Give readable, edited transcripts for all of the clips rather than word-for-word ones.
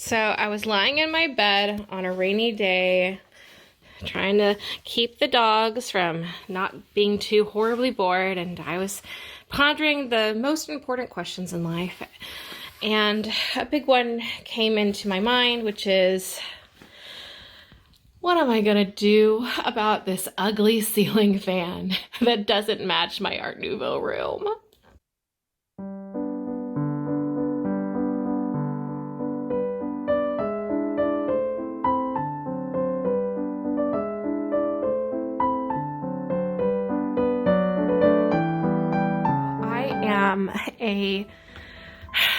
So I was lying in my bed on a rainy day, trying to keep the dogs from not being too horribly bored, and I was pondering the most important questions in life. And a big one came into my mind, which is, what am I gonna do about this ugly ceiling fan that doesn't match my Art Nouveau room?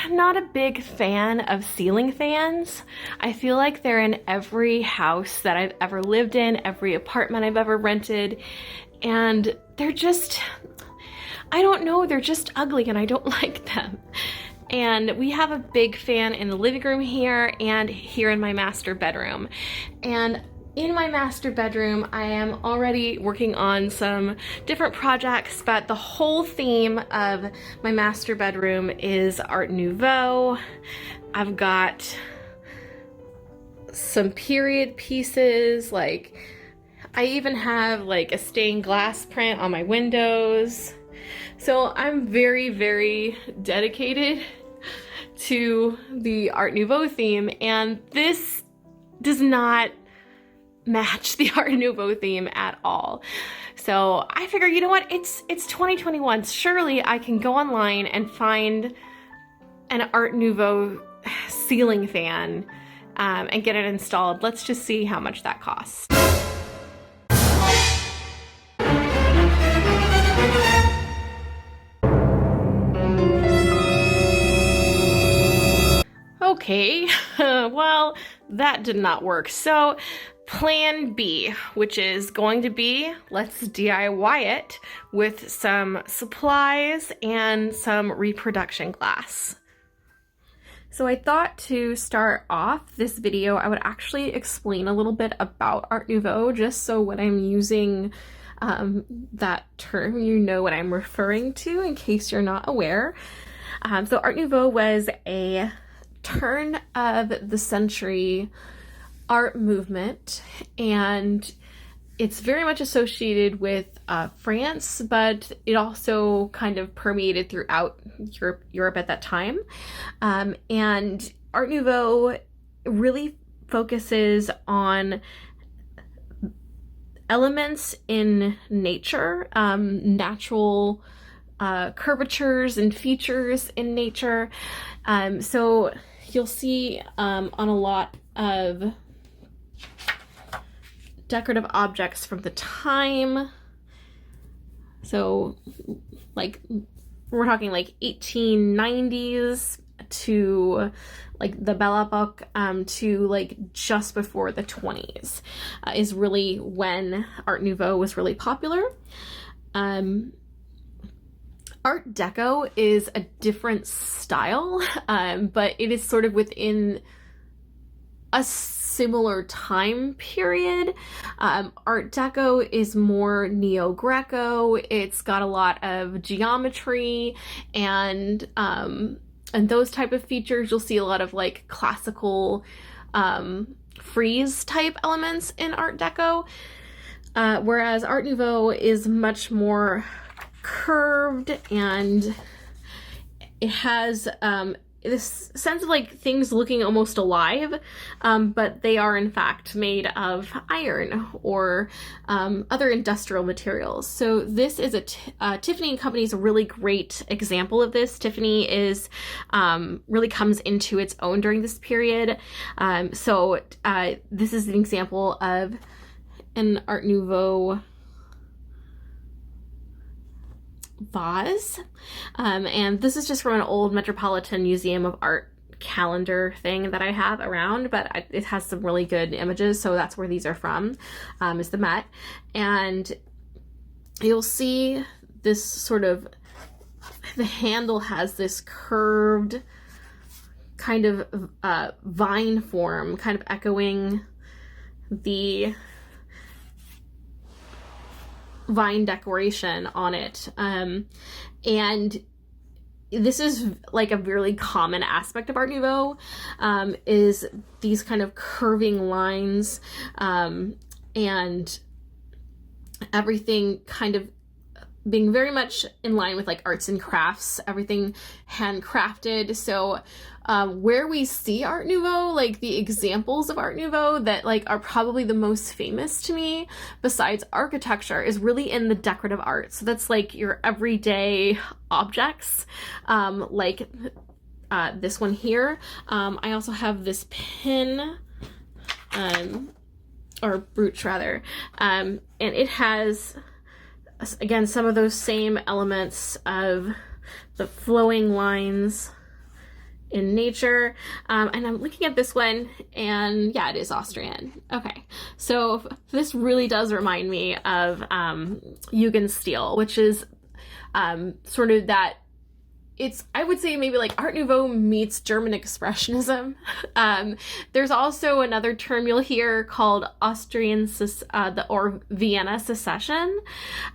Not a big fan of ceiling fans. I feel like they're in every house that I've ever lived in, every apartment I've ever rented, and they're just, I don't know, they're just ugly and I don't like them. And we have a big fan in the living room here and here in my master bedroom. And in my master bedroom, I am already working on some different projects, but the whole theme of my master bedroom is Art Nouveau. I've got some period pieces, like I even have like a stained glass print on my windows. So I'm very, very dedicated to the Art Nouveau theme, and this does not match the Art Nouveau theme at all. So I figure, you know what, it's 2021. Surely I can go online and find an Art Nouveau ceiling fan and get it installed. Let's just see how much that costs. Okay, well, that did not work. So plan B, which is going to be, let's DIY it with some supplies and some reproduction glass. So I thought to start off this video, I would actually explain a little bit about Art Nouveau, just so when I'm using that term, you know what I'm referring to in case you're not aware. So Art Nouveau was a turn of the century art movement, and it's very much associated with France, but it also kind of permeated throughout Europe at that time. And Art Nouveau really focuses on elements in nature, natural curvatures and features in nature. So you'll see on a lot of decorative objects from the time. So like we're talking like 1890s to like the Belle Epoque to like just before the 20s is really when Art Nouveau was really popular. Art Deco is a different style, but it is sort of within a similar time period. Art Deco is more Neo-Greco. It's got a lot of geometry and those type of features. You'll see a lot of like classical frieze type elements in Art Deco, whereas Art Nouveau is much more curved, and it has this sense of like things looking almost alive, but they are in fact made of iron or other industrial materials. So this is Tiffany & Company's a really great example of this. Tiffany is really comes into its own during this period. So this is an example of an Art Nouveau vase, and this is just from an old Metropolitan Museum of Art calendar thing that I have around, but it has some really good images, so that's where these are from, is the Met. And you'll see this sort of, the handle has this curved kind of vine form, kind of echoing the vine decoration on it. And this is like a really common aspect of Art Nouveau, is these kind of curving lines, and everything kind of being very much in line with like arts and crafts, everything handcrafted. So where we see Art Nouveau, like the examples of Art Nouveau that like are probably the most famous to me besides architecture is really in the decorative art. So that's like your everyday objects, like this one here. I also have this pin, or brooch rather, and it has, again, some of those same elements of the flowing lines in nature. And I'm looking at this one, and yeah, it is Austrian. Okay, so this really does remind me of Jugendstil, which is sort of that, it's, I would say maybe like Art Nouveau meets German Expressionism. There's also another term you'll hear called Austrian or Vienna Secession,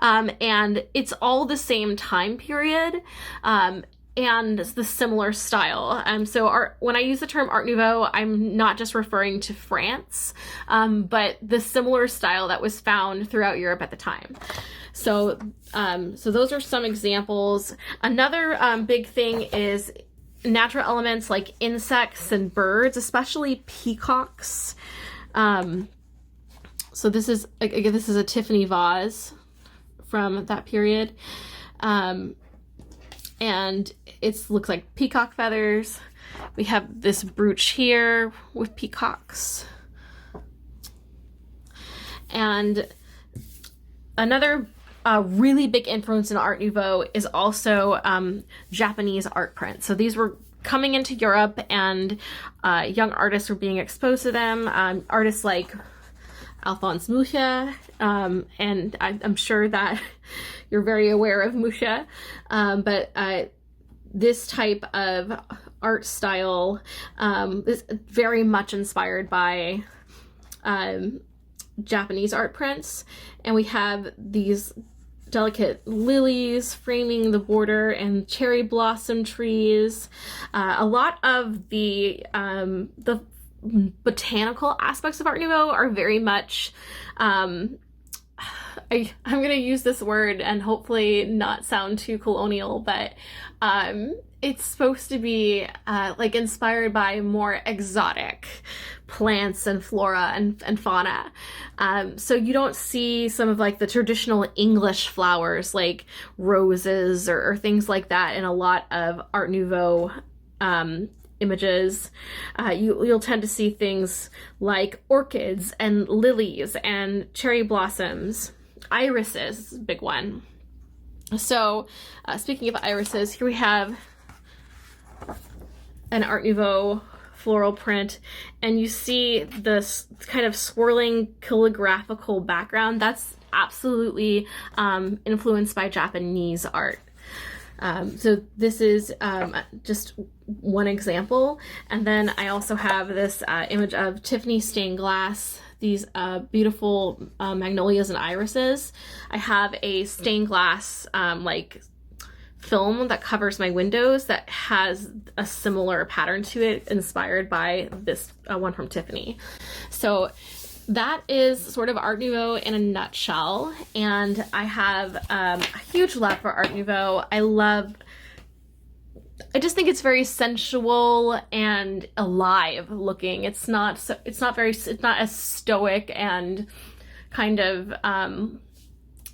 and it's all the same time period, and the similar style. So when I use the term Art Nouveau, I'm not just referring to France, but the similar style that was found throughout Europe at the time. So those are some examples. Another big thing is natural elements like insects and birds, especially peacocks. So this is, again, this is a Tiffany vase from that period. And it looks like peacock feathers. We have this brooch here with peacocks. And another really big influence in Art Nouveau is also Japanese art prints. So these were coming into Europe, and young artists were being exposed to them. Artists like Alphonse Mucha, and I'm sure that you're very aware of Mucha, but this type of art style is very much inspired by Japanese art prints. And we have these delicate lilies framing the border and cherry blossom trees. A lot of the botanical aspects of Art Nouveau are very much, I'm gonna use this word and hopefully not sound too colonial, but it's supposed to be like inspired by more exotic plants and flora and fauna. So you don't see some of like the traditional English flowers like roses or things like that in a lot of Art Nouveau images. You'll tend to see things like orchids and lilies and cherry blossoms. Irises is a big one. So speaking of irises, here we have an Art Nouveau floral print, and you see this kind of swirling calligraphical background. That's absolutely influenced by Japanese art. So this is just one example. And then I also have this image of Tiffany stained glass, these beautiful magnolias and irises. I have a stained glass like film that covers my windows that has a similar pattern to it, inspired by this one from Tiffany. So that is sort of Art Nouveau in a nutshell. And I have a huge love for Art Nouveau. I just think it's very sensual and alive looking. It's not as stoic and kind of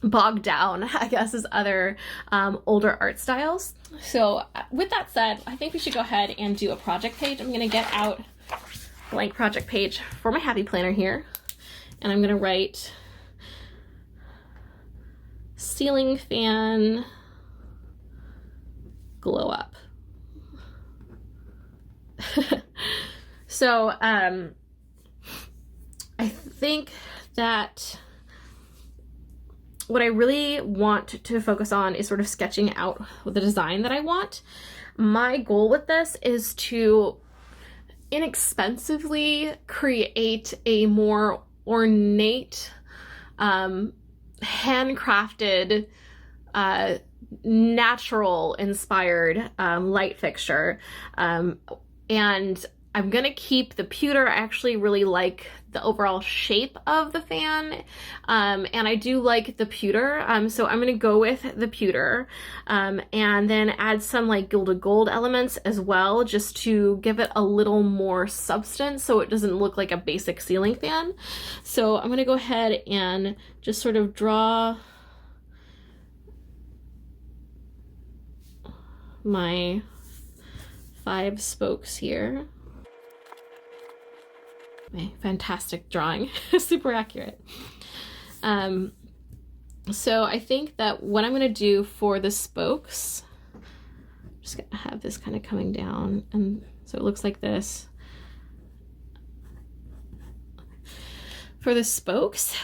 bogged down, I guess, as other older art styles. So with that said, I think we should go ahead and do a project page. I'm gonna get out a blank project page for my happy planner here, and I'm gonna write ceiling fan glow up. So I think that what I really want to focus on is sort of sketching out the design that I want. My goal with this is to inexpensively create a more ornate, handcrafted natural inspired light fixture. And I'm gonna keep the pewter. I actually really like the overall shape of the fan, and I do like the pewter, so I'm gonna go with the pewter, and then add some like gilded gold elements as well, just to give it a little more substance so it doesn't look like a basic ceiling fan. So I'm gonna go ahead and just sort of draw my 5 spokes here. Okay, fantastic drawing, super accurate. So I think that what I'm gonna do for the spokes, I'm just gonna have this kind of coming down, and so it looks like this. For the spokes,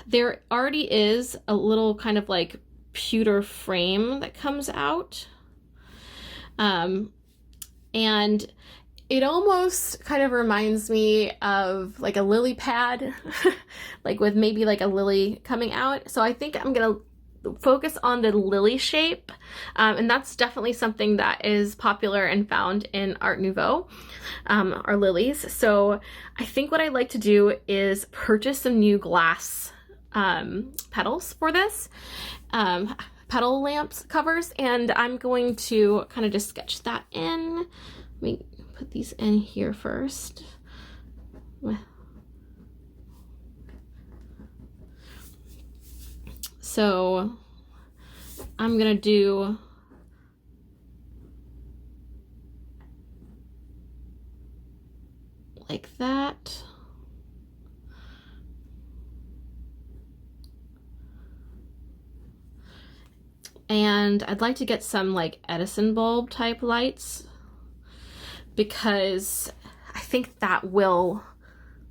there already is a little kind of like pewter frame that comes out. And it almost kind of reminds me of like a lily pad, like with maybe like a lily coming out. So I think I'm gonna focus on the lily shape, and that's definitely something that is popular and found in Art Nouveau, are lilies. So I think what I'd like to do is purchase some new glass petals for this. Petal lamps covers, and I'm going to kind of just sketch that in. Let me put these in here first. So I'm gonna do like that. And I'd like to get some like Edison bulb type lights, because I think that will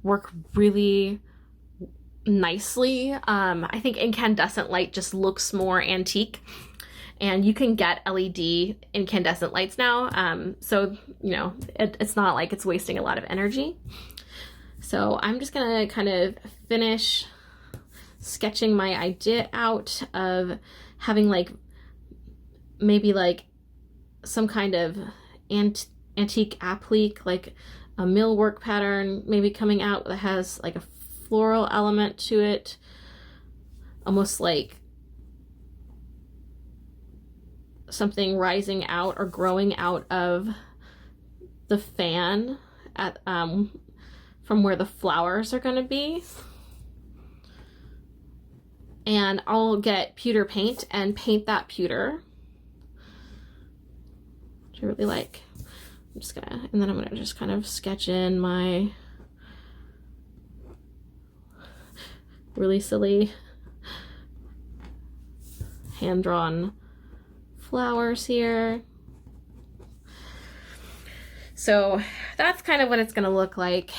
work really nicely. I think incandescent light just looks more antique, and you can get LED incandescent lights now. So, you know, it's not like it's wasting a lot of energy. So I'm just gonna kind of finish sketching my idea out of having like maybe like some kind of antique applique, like a millwork pattern maybe coming out that has like a floral element to it, almost like something rising out or growing out of the fan at from where the flowers are going to be. And I'll get pewter paint and paint that pewter, which I really like. I'm just gonna, and then I'm gonna just kind of sketch in my really silly hand-drawn flowers here. So that's kind of what it's gonna look like.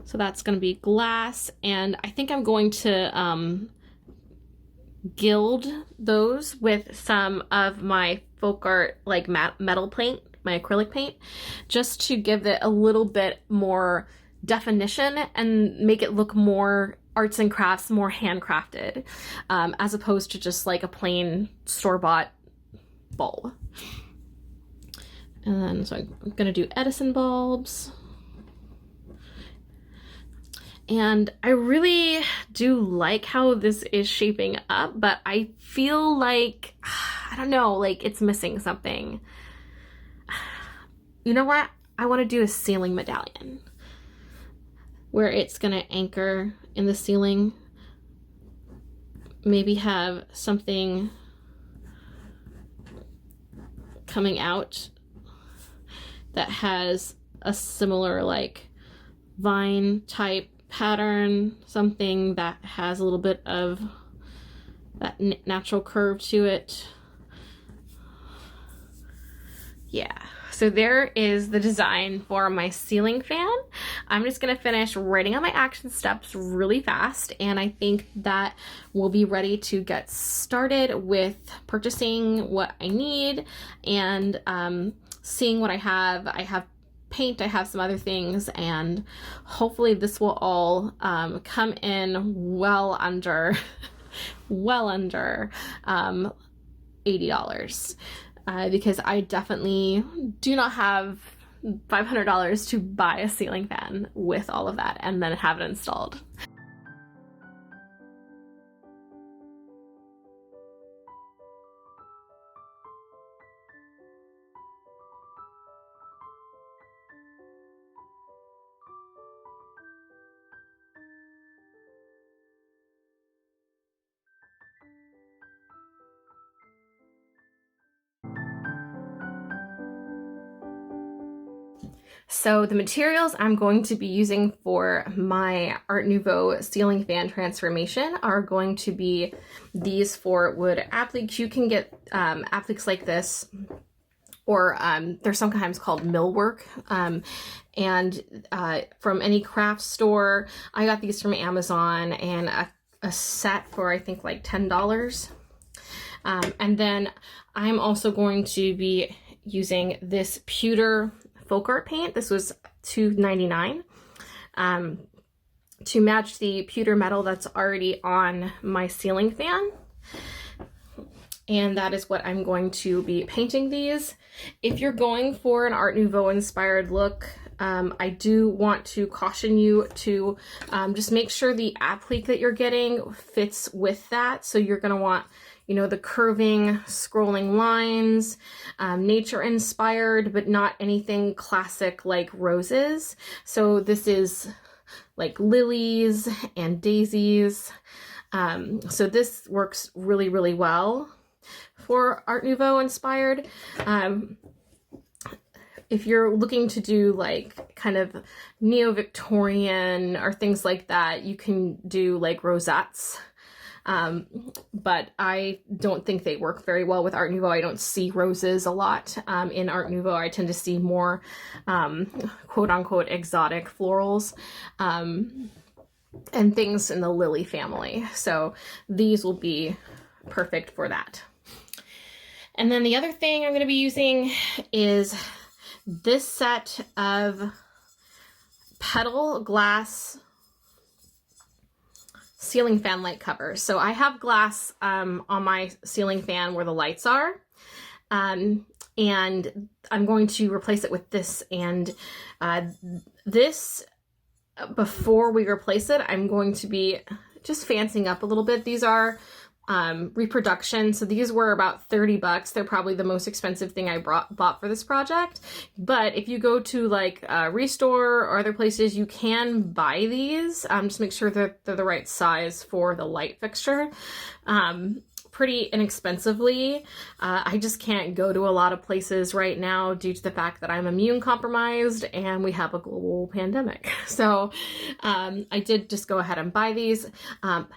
So that's gonna be glass, and I think I'm going to gild those with some of my folk art like metal paint, my acrylic paint, just to give it a little bit more definition and make it look more arts and crafts, more handcrafted, as opposed to just like a plain store-bought bulb. And then so I'm gonna do Edison bulbs. And I really do like how this is shaping up, but I feel like, I don't know, like it's missing something. You know what? I want to do a ceiling medallion where it's going to anchor in the ceiling. Maybe have something coming out that has a similar like vine type pattern, something that has a little bit of that natural curve to it. Yeah, so there is the design for my ceiling fan. I'm just gonna finish writing out my action steps really fast, and I think that we'll be ready to get started with purchasing what I need and seeing what I have. I have paint, I have some other things, and hopefully this will all come in well under well under $80 because I definitely do not have $500 to buy a ceiling fan with all of that and then have it installed. So the materials I'm going to be using for my Art Nouveau ceiling fan transformation are going to be these 4 wood appliques. You can get appliques like this, or they're sometimes called Millwork, and from any craft store. I got these from Amazon, and a set for I think like $10. And then I'm also going to be using this pewter folk art paint. This was $2.99 to match the pewter metal that's already on my ceiling fan. And that is what I'm going to be painting these. If you're going for an Art Nouveau inspired look, I do want to caution you to just make sure the applique that you're getting fits with that. So you're going to want, you know, the curving, scrolling lines, nature inspired, but not anything classic like roses. So this is like lilies and daisies. So this works really, really well for Art Nouveau inspired. If you're looking to do like kind of neo-Victorian or things like that, you can do like rosettes. But I don't think they work very well with Art Nouveau. I don't see roses a lot in Art Nouveau. I tend to see more quote unquote exotic florals and things in the lily family. So these will be perfect for that. And then the other thing I'm going to be using is this set of petal glass ceiling fan light covers. So I have glass on my ceiling fan where the lights are, and I'm going to replace it with this. And this, before we replace it, I'm going to be just fancying up a little bit. These are reproduction. So these were about $30. They're probably the most expensive thing I bought for this project. But if you go to like Restore or other places, you can buy these. Just make sure that they're the right size for the light fixture. Pretty inexpensively. I just can't go to a lot of places right now due to the fact that I'm immune compromised and we have a global pandemic. So I did just go ahead and buy these.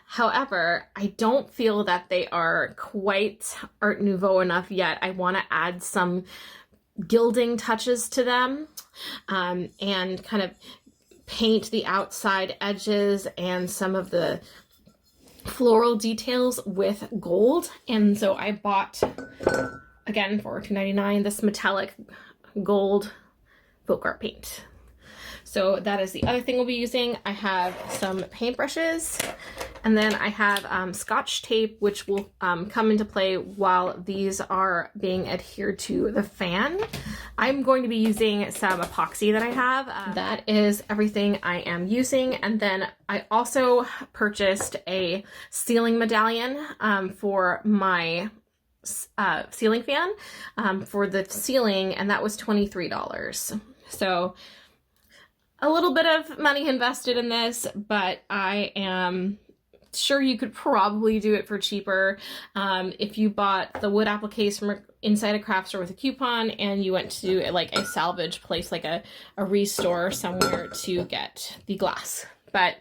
However, I don't feel that they are quite Art Nouveau enough yet. I want to add some gilding touches to them and kind of paint the outside edges and some of the floral details with gold. And so I bought, again for $2.99, this metallic gold folk art paint. So that is the other thing we'll be using. I have some paintbrushes, and then I have Scotch tape, which will come into play while these are being adhered to the fan. I'm going to be using some epoxy that I have. That is everything I am using. And then I also purchased a ceiling medallion for my ceiling fan for the ceiling, and that was $23. So a little bit of money invested in this, but I am sure you could probably do it for cheaper. If you bought the wood appliques from inside a craft store with a coupon and you went to like a salvage place, like a Restore somewhere to get the glass. But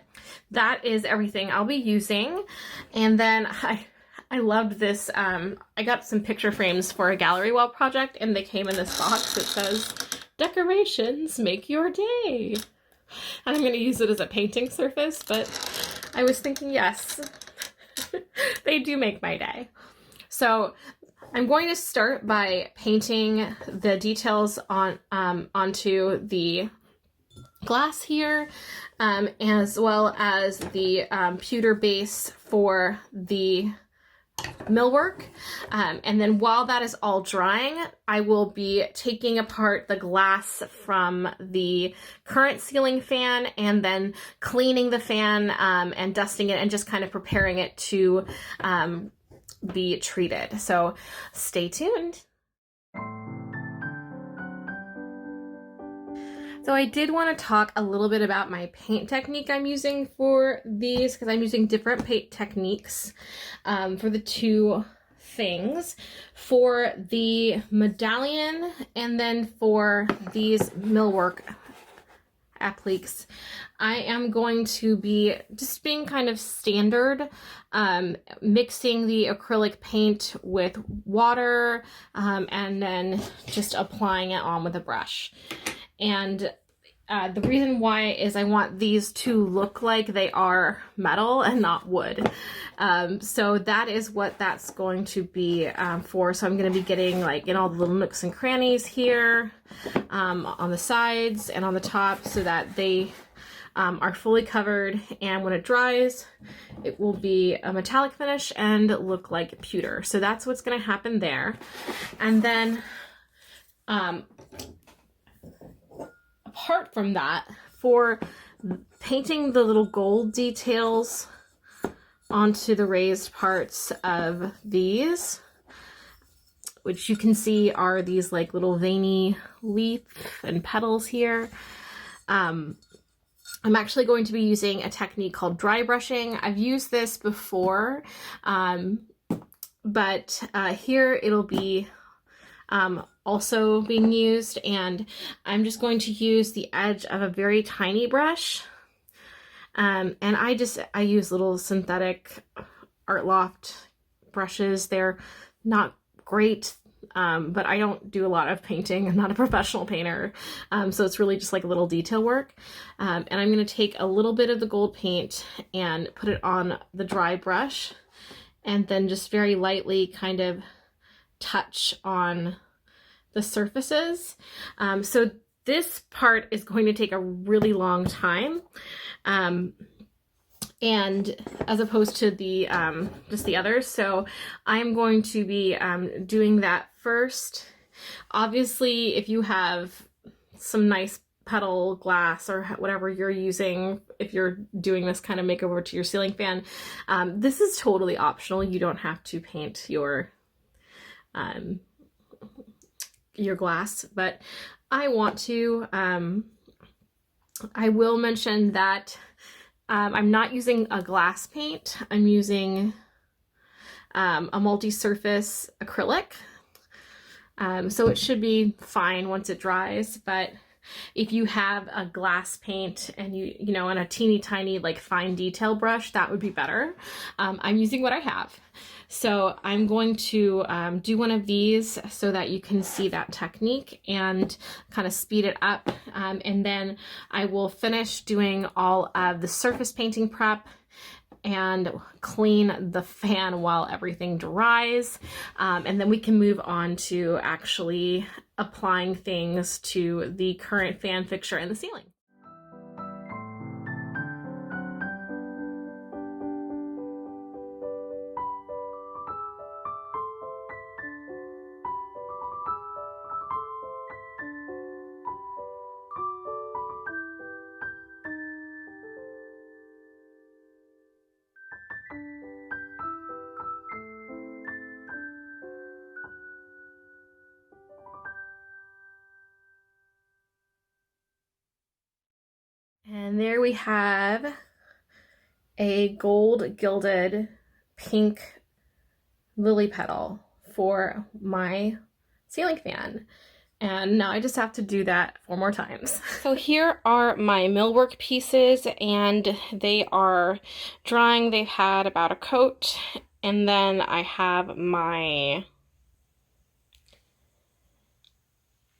that is everything I'll be using. And then I loved this. I got some picture frames for a gallery wall project, and they came in this box that says, "Decorations make your day." And I'm going to use it as a painting surface, but I was thinking, yes, they do make my day. So I'm going to start by painting the details on onto the glass here, as well as the pewter base for the millwork. And then while that is all drying, I will be taking apart the glass from the current ceiling fan and then cleaning the fan and dusting it and just kind of preparing it to be treated. So stay tuned. So I did want to talk a little bit about my paint technique I'm using for these, because I'm using different paint techniques for the two things. For the Medallion and then for these Millwork appliques, I am going to be just being kind of standard, mixing the acrylic paint with water and then just applying it on with a brush. And the reason why is I want these to look like they are metal and not wood. So that is what that's going to be for. So I'm going to be getting like in all the little nooks and crannies here, on the sides and on the top, so that they are fully covered, and when it dries it will be a metallic finish and look like pewter. So that's what's going to happen there. And then apart from that, for painting the little gold details onto the raised parts of these, which you can see are these like little veiny leaf and petals here, I'm actually going to be using a technique called dry brushing. I've used this before, but here it'll be also being used, and I'm just going to use the edge of a very tiny brush, and I use little synthetic Art Loft brushes. They're not great, but I don't do a lot of painting. I'm not a professional painter, so it's really just like a little detail work, and I'm going to take a little bit of the gold paint and put it on the dry brush, and then just very lightly kind of touch on the surfaces. So this part is going to take a really long time, and as opposed to the just the others. So I'm going to be doing that first. Obviously, if you have some nice petal glass or whatever you're using, if you're doing this kind of makeover to your ceiling fan, this is totally optional. You don't have to paint your glass, but I want to. I will mention that I'm not using a glass paint. I'm using a multi-surface acrylic, so it should be fine once it dries. But if you have a glass paint and you know, and a teeny tiny like fine detail brush, that would be better. I'm using what I have. So I'm going to do one of these so that you can see that technique and kind of speed it up. And then I will finish doing all of the surface painting prep and clean the fan while everything dries. And then we can move on to actually applying things to the current fan fixture and the ceiling. And there we have a gold gilded pink lily petal for my ceiling fan. And now I just have to do that 4 more times. So here are my millwork pieces, and they are drying. They've had about a coat. And then I have my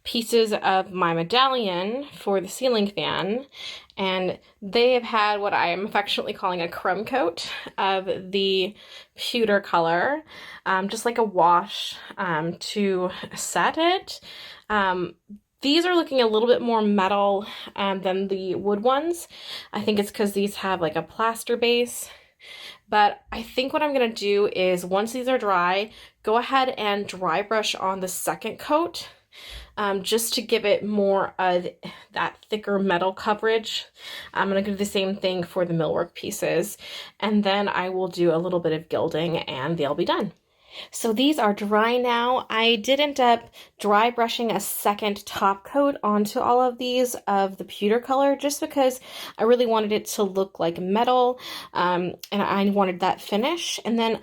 pieces of my Medallion for the ceiling fan, and they have had what I am affectionately calling a crumb coat of the pewter color, just like a wash to set it. These are looking a little bit more metal than the wood ones. I think it's because these have like a plaster base. But I think what I'm going to do is once these are dry, go ahead and dry brush on the second coat just to give it more of that thicker metal coverage. I'm going to do the same thing for the millwork pieces, and then I will do a little bit of gilding and they'll be done. So these are dry now. I did end up dry brushing a second top coat onto all of these of the pewter color just because I really wanted it to look like metal and I wanted that finish. And then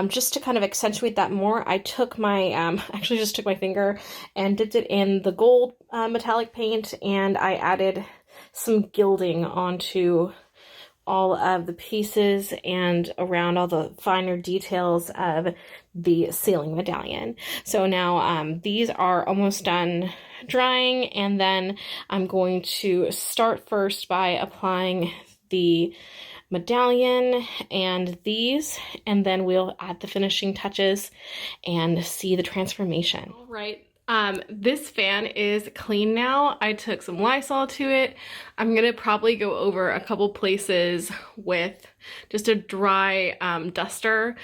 just to kind of accentuate that more, I took my, actually just took my finger and dipped it in the gold metallic paint, and I added some gilding onto all of the pieces and around all the finer details of the ceiling medallion. So now these are almost done drying, and then I'm going to start first by applying the medallion and these, and then we'll add the finishing touches and see the transformation. All right. This fan is clean now. I took some Lysol to it. I'm gonna probably go over a couple places with just a dry duster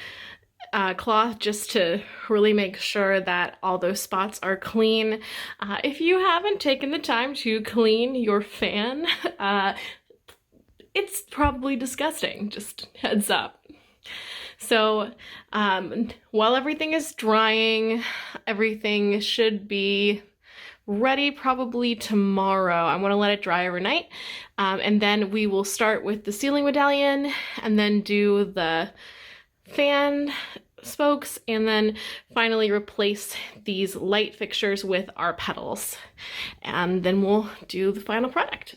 cloth just to really make sure that all those spots are clean. If you haven't taken the time to clean your fan, it's probably disgusting, just heads up. So while everything is drying, everything should be ready probably tomorrow. I want to let it dry overnight, and then we will start with the ceiling medallion and then do the fan spokes, and then finally replace these light fixtures with our petals, and then we'll do the final product.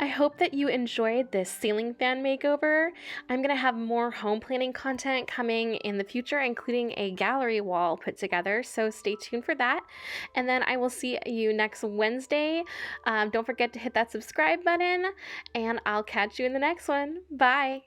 I hope that you enjoyed this ceiling fan makeover. I'm going to have more home planning content coming in the future, including a gallery wall put together, so stay tuned for that. And then I will see you next Wednesday. Don't forget to hit that subscribe button, and I'll catch you in the next one. Bye!